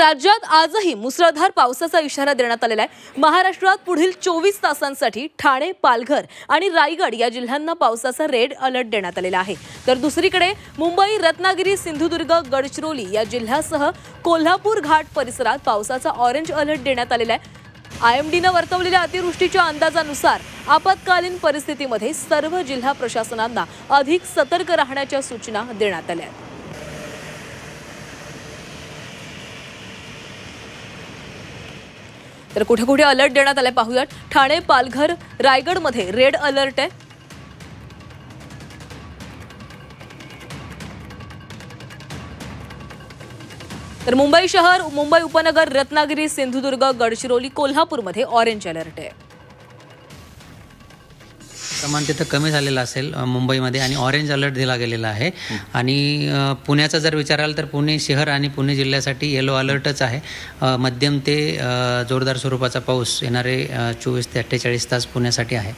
राज्यात आजही मुसळधार पावसाचा इशारा देण्यात आलेला आहे। महाराष्ट्रात पुढील 24 तासांसाठी ठाणे, पालघर आणि रायगड या जिल्ह्यांना पावसाचा रेड अलर्ट देण्यात आलेला आहे। तर दुसरीकडे मुंबई, रत्नागिरी, सिंधुदुर्ग, गडचिरोली या जिल्ह्यासह कोल्हापूर घाट परिसरात पावसाचा ऑरेंज अलर्ट देण्यात आलेला आहे। IMDने वर्तवलेल्या अतिवृष्टीच्या अंदाजानुसार आपत्कालीन परिस्थितीमध्ये सर्व जिल्हा प्रशासनांना अधिक सतर्क राहण्याच्या सूचना देण्यात आल्या आहेत। तर कुठे कुठे अलर्ट देण्यात आले पाहूयात। ठाणे, पालघर, रायगडमध्ये रेड अलर्ट आहे। तर मुंबई शहर, मुंबई उपनगर, रत्नागिरी, सिंधुदुर्ग, गडचिरोली, कोल्हापूरमध्ये ऑरेंज अलर्ट आहे। प्रमाण तिथं कमी झालेलं असेल मुंबईमध्ये आणि ऑरेंज अलर्ट दिला गेलेला आहे। आणि पुण्याचा जर विचाराल तर पुणे शहर आणि पुणे जिल्ह्यासाठी येलो अलर्टच आहे। मध्यम ते जोरदार स्वरूपाचा पाऊस येणारे 24 ते 48 तास पुण्यासाठी आहे।